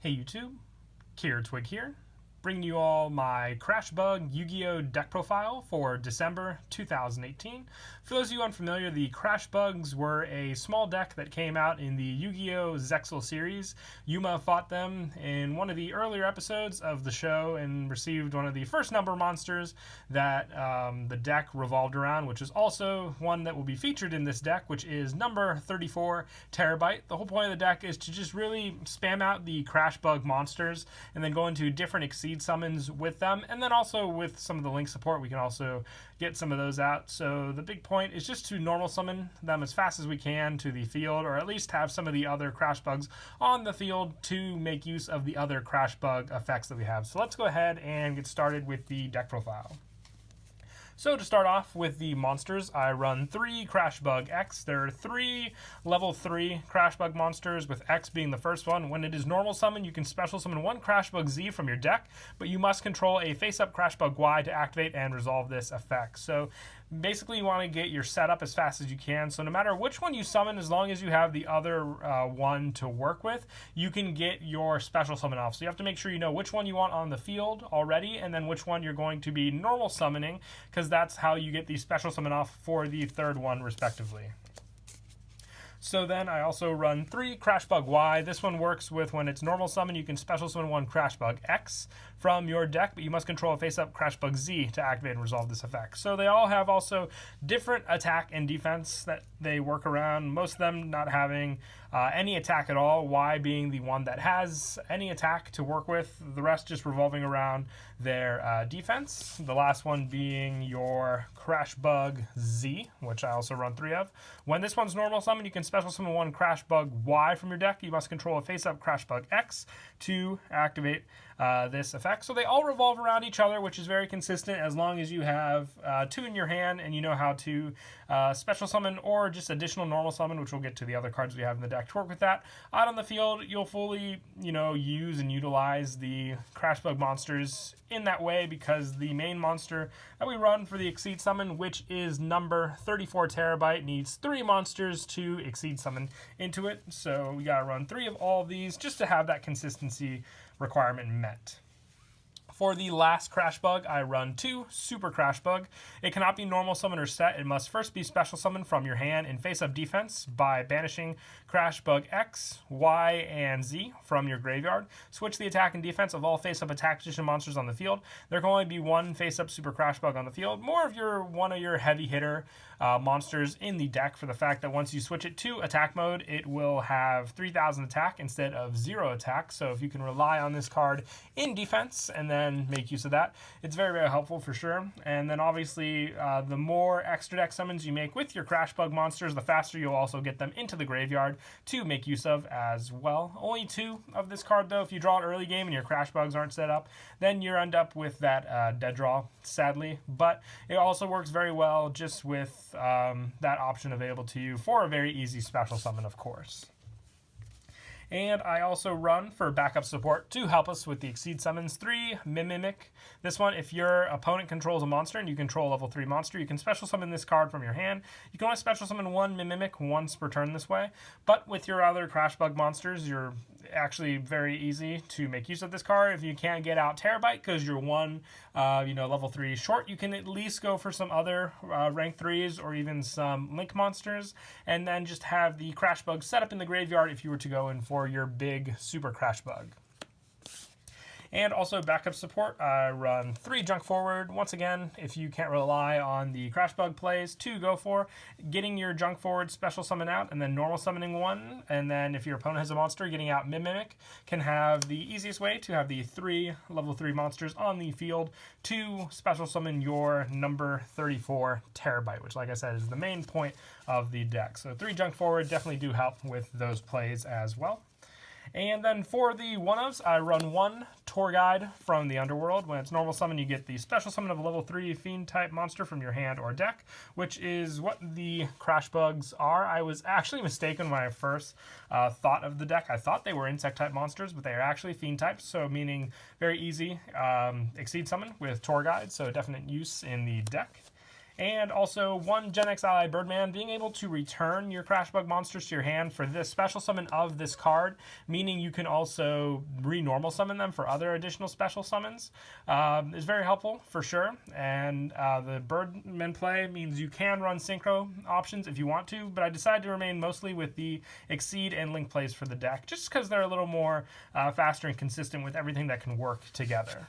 Hey YouTube, Twig here, bringing you all my Crashbug Yugioh deck profile for December 2018. For those of you unfamiliar, the Crashbugs were a small deck that came out in the Yu-Gi-Oh! Zexal series. Yuma fought them in one of the earlier episodes of the show and received one of the first number monsters that the deck revolved around, which is also one that will be featured in this deck, which is number 34 Terabyte. The whole point of the deck is to just really spam out the Crashbug monsters and then go into different Exceed summons with them, and then also with some of the link support we can also get some of those out. So the big point is just to normal summon them as fast as we can to the field, or at least have some of the other Crashbugs on the field to make use of the other Crashbug effects that we have. So let's go ahead and get started with the deck profile. So to start off with the monsters, I run 3 Crashbug X. There are 3 level 3 Crashbug monsters, with X being the first one. When it is normal summon, you can special summon 1 Crashbug Z from your deck, but you must control a face-up Crashbug Y to activate and resolve this effect. So basically you want to get your setup as fast as you can, so no matter which one you summon, as long as you have the other one to work with, you can get your special summon off. So you have to make sure you know which one you want on the field already, and then which one you're going to be normal summoning, because that's how you get the special summon off for the third one respectively. So then I also run 3 Crashbug Y. This one works with when it's normal summon, you can special summon 1 Crashbug X from your deck, but you must control a face-up Crashbug Z to activate and resolve this effect. So they all have also different attack and defense that they work around, most of them not having any attack at all, Y being the one that has any attack to work with, the rest just revolving around their defense. The last one being your Crashbug Z, which I also run 3 of. When this one's normal summon, you can special summon 1 Crashbug Y from your deck. You must control a face-up Crashbug X to activate this effect. So they all revolve around each other, which is very consistent as long as you have 2 in your hand and you know how to special summon or just additional normal summon, which we'll get to the other cards we have in the deck to work with that. Out on the field, you'll fully, use and utilize the Crashbug monsters in that way, because the main monster that we run for the Exceed summon, which is number 34 Terabyte, needs 3 monsters to Exceed summon into it. So we gotta run 3 of all of these just to have that consistency requirement met. For the last Crashbug, I run 2 Super Crashbug. It cannot be normal summon or set. It must first be special summoned from your hand in face-up defense by banishing Crashbug X, Y, and Z from your graveyard. Switch the attack and defense of all face-up attack position monsters on the field. There can only be 1 face-up Super Crashbug on the field. More of one of your heavy hitter monsters in the deck, for the fact that once you switch it to attack mode, it will have 3,000 attack instead of 0 attack. So if you can rely on this card in defense and then make use of that, it's very, very helpful for sure. And then obviously the more extra deck summons you make with your Crashbug monsters, the faster you'll also get them into the graveyard to make use of as well. Only 2 of this card though. If you draw it early game and your Crashbugs aren't set up, then you end up with that dead draw, sadly. But it also works very well just with that option available to you for a very easy special summon, of course. And I also run for backup support to help us with the Exceed summons 3 Mimic. This one, if your opponent controls a monster and you control a level 3 monster, you can special summon this card from your hand. You can only special summon 1 Mimic once per turn this way, but with your other Crashbug monsters, you're actually very easy to make use of this card. If you can't get out Terabyte because you're 1 level 3 short, you can at least go for some other rank 3s or even some link monsters, and then just have the Crashbug set up in the graveyard if you were to go in for your big Super Crashbug. And also backup support, I run 3 junk forward. Once again, if you can't rely on the Crashbug plays to go for, getting your junk forward special summon out and then normal summoning 1, and then if your opponent has a monster, getting out Mimic can have the easiest way to have the 3 level 3 monsters on the field to special summon your number 34 Terabyte, which, like I said, is the main point of the deck. So 3 junk forward definitely do help with those plays as well. And then for the one-ofs, I run 1 Tour Guide from the Underworld. When it's normal summon, you get the special summon of a level 3 Fiend-type monster from your hand or deck, which is what the Crashbugs are. I was actually mistaken when I first thought of the deck. I thought they were Insect-type monsters, but they are actually Fiend-types, so meaning very easy Exceed summon with Tour Guide, so definite use in the deck. And also 1 Gen X Ally Birdman, being able to return your Crashbug monsters to your hand for this special summon of this card, meaning you can also re-normal summon them for other additional special summons, is very helpful for sure. And the Birdman play means you can run synchro options if you want to, but I decided to remain mostly with the Exceed and Link plays for the deck, just because they're a little more faster and consistent with everything that can work together.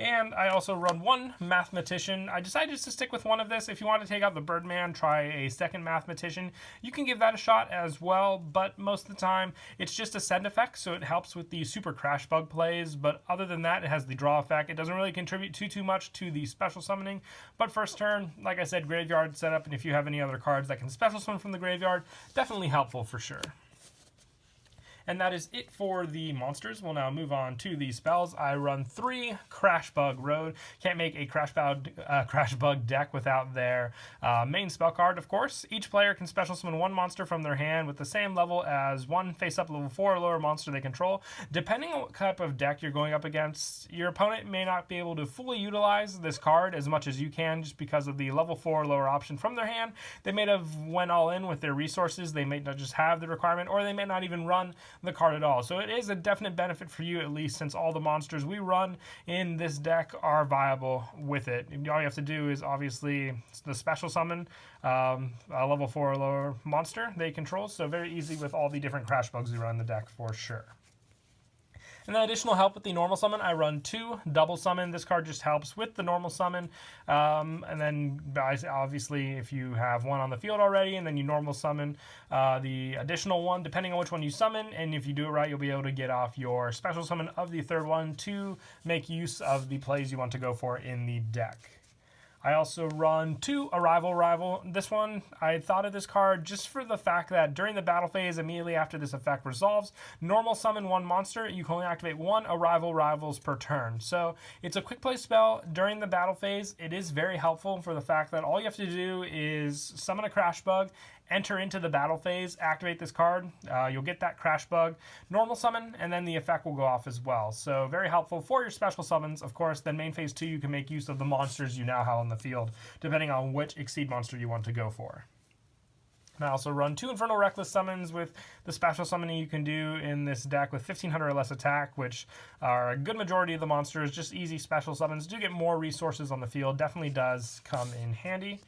And I also run 1 Mathematician. I decided just to stick with 1 of this. If you want to take out the Birdman, try a second Mathematician. You can give that a shot as well, but most of the time it's just a send effect, so it helps with the super Crashbug plays. But other than that, it has the draw effect. It doesn't really contribute too much to the special summoning. But first turn, like I said, graveyard setup, and if you have any other cards that can special summon from the graveyard, definitely helpful for sure. And that is it for the monsters. We'll now move on to the spells. I run 3 Crashbug Road. Can't make a Crashbug deck without their main spell card, of course. Each player can special summon 1 monster from their hand with the same level as 1 face-up level 4 or lower monster they control. Depending on what type of deck you're going up against, your opponent may not be able to fully utilize this card as much as you can just because of the level 4 or lower option from their hand. They may have went all in with their resources. They may not just have the requirement, or they may not even run the card at all. So it is a definite benefit for you, at least, since all the monsters we run in this deck are viable with it. All you have to do is obviously the special summon a level 4 or lower monster they control. So very easy with all the different Crashbugs we run in the deck for sure. And then additional help with the normal summon, I run 2 double summon. This card just helps with the normal summon. And then obviously if you have 1 on the field already and then you normal summon the additional 1, depending on which one you summon, and if you do it right, you'll be able to get off your special summon of the 3rd one to make use of the plays you want to go for in the deck. I also run 2 Arrival Rival. This one, I thought of this card just for the fact that during the battle phase, immediately after this effect resolves, normal summon 1 monster. You can only activate 1 Arrival Rivals per turn. So it's a quick play spell during the battle phase. It is very helpful for the fact that all you have to do is summon a Crashbug, enter into the battle phase, activate this card, you'll get that Crashbug, normal summon, and then the effect will go off as well. So very helpful for your special summons. Of course, then main phase 2, you can make use of the monsters you now have on the field, depending on which Exceed monster you want to go for. And I also run 2 Infernal Reckless summons with the special summoning you can do in this deck with 1500 or less attack, which are a good majority of the monsters, just easy special summons. Do get more resources on the field, definitely does come in handy.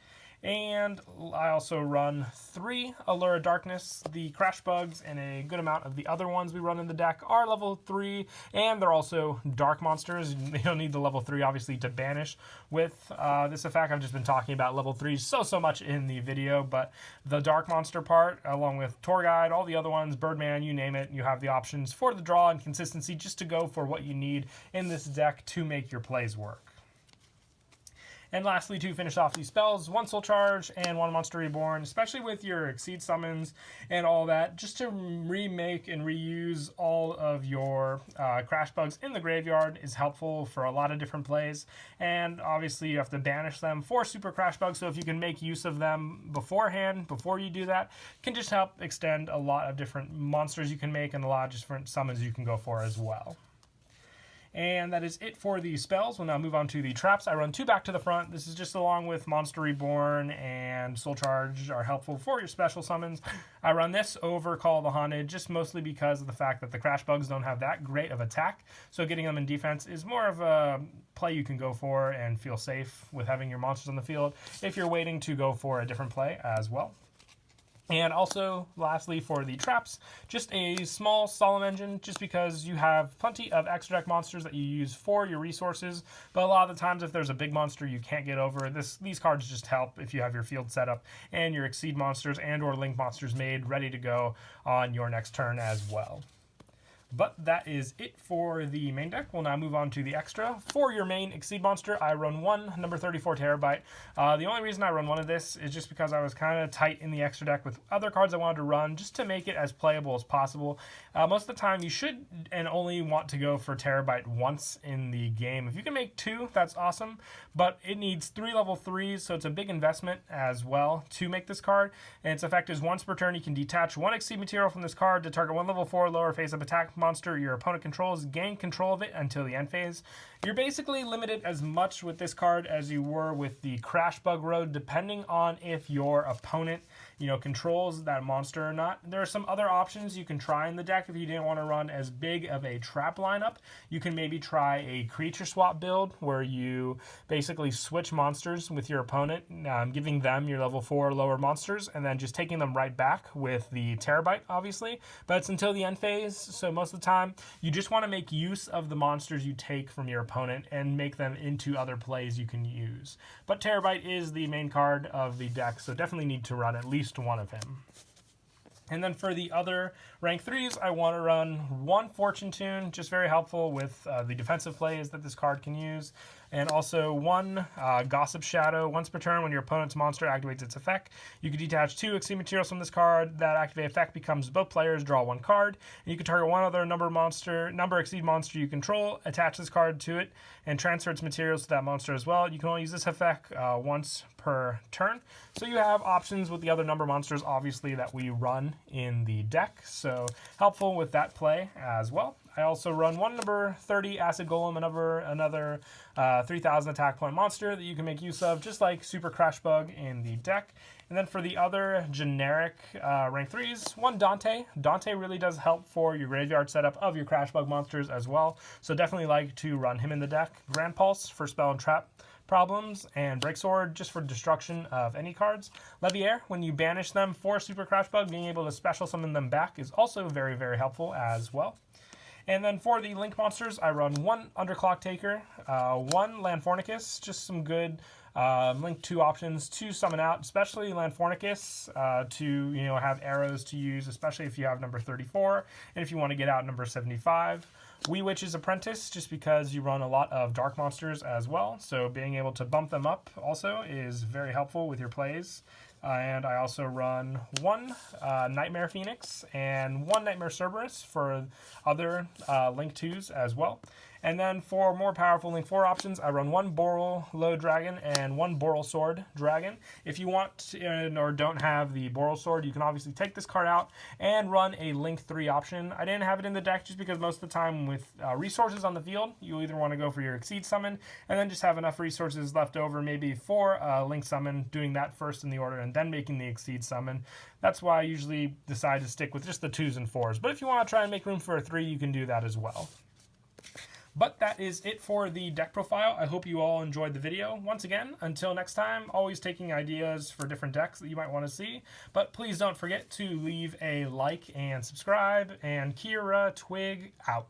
And I also run 3 Allure of Darkness. The Crashbugs and a good amount of the other ones we run in the deck are level 3, and they're also dark monsters. They don't need the level 3, obviously, to banish with this effect. I've just been talking about level 3 so much in the video, but the dark monster part, along with Tour Guide, all the other ones, Birdman, you name it, you have the options for the draw and consistency just to go for what you need in this deck to make your plays work. And lastly, to finish off these spells, 1 Soul Charge and 1 Monster Reborn, especially with your Exceed summons and all that, just to remake and reuse all of your Crashbugs in the graveyard is helpful for a lot of different plays. And obviously you have to banish them for Super Crashbugs, so if you can make use of them beforehand, before you do that, can just help extend a lot of different monsters you can make and a lot of different summons you can go for as well. And that is it for the spells. We'll now move on to the traps. I run 2 back to the front. This is just along with Monster Reborn and Soul Charge are helpful for your special summons. I run this over Call of the Haunted just mostly because of the fact that the Crashbugs don't have that great of attack. So getting them in defense is more of a play you can go for and feel safe with having your monsters on the field if you're waiting to go for a different play as well. And also, lastly, for the traps, just a small Solemn Engine, just because you have plenty of extra deck monsters that you use for your resources, but a lot of the times if there's a big monster you can't get over, these cards just help if you have your field set up and your Exceed monsters and or Link monsters made ready to go on your next turn as well. But that is it for the main deck. We'll now move on to the extra. For your main Exceed monster, I run 1 number 34 Terabyte. The only reason I run 1 of this is just because I was kind of tight in the extra deck with other cards I wanted to run just to make it as playable as possible. Most of the time you should and only want to go for Terabyte once in the game. If you can make 2, that's awesome, but it needs 3 level 3s, so it's a big investment as well to make this card. And its effect is once per turn you can detach 1 Exceed material from this card to target 1 level 4 lower face-up attack monster your opponent controls, gain control of it until the end phase. You're basically limited as much with this card as you were with the Crashbug Road, depending on if your opponent, controls that monster or not. There are some other options you can try in the deck if you didn't want to run as big of a trap lineup. You can maybe try a creature swap build where you basically switch monsters with your opponent, giving them your level 4 lower monsters, and then just taking them right back with the Terabyte, obviously. But it's until the end phase, so most of the time you just want to make use of the monsters you take from your opponent and make them into other plays you can use. But Terabyte is the main card of the deck, so definitely need to run at least one of him. And then for the other rank 3s, I want to run one Fortune Tune, just very helpful with the defensive plays that this card can use. And also one Gossip Shadow. Once per turn, when your opponent's monster activates its effect, you can detach 2 Exceed materials from this card. That activate effect becomes both players draw 1 card. And you can target one other number Exceed monster you control, attach this card to it, and transfer its materials to that monster as well. You can only use this effect once per turn. So you have options with the other number monsters, obviously, that we run in the deck. So helpful with that play as well. I also run one number 30 Acid Golem, another 3000 attack point monster that you can make use of, just like Super Crashbug in the deck. And then for the other generic rank 3s, one Dante. Dante really does help for your graveyard setup of your Crashbug monsters as well, so definitely like to run him in the deck. Grand Pulse for spell and trap problems, and Break Sword just for destruction of any cards. Leviair, when you banish them for Super Crashbug, being able to special summon them back is also very, very helpful as well. And then for the Link monsters, I run one Underclock Taker, one Landfornicus, just some good Link 2 options to summon out, especially Landfornicus, to have arrows to use, especially if you have number 34, and if you want to get out number 75. Wee Witch's Apprentice, just because you run a lot of dark monsters as well, so being able to bump them up also is very helpful with your plays. And I also run one Nightmare Phoenix and one Nightmare Cerberus for other Link 2s as well. And then for more powerful Link 4 options, I run one Boral Low Dragon and one Boral Sword Dragon. If you want or don't have the Boral Sword, you can obviously take this card out and run a Link 3 option. I didn't have it in the deck just because most of the time with resources on the field, you either want to go for your Exceed Summon and then just have enough resources left over maybe for Link Summon, doing that first in the order and then making the Exceed Summon. That's why I usually decide to stick with just the 2s and 4s. But if you want to try and make room for a 3, you can do that as well. But that is it for the deck profile. I hope you all enjoyed the video. Once again, until next time, always taking ideas for different decks that you might want to see. But please don't forget to leave a like and subscribe. And Kira Twig out.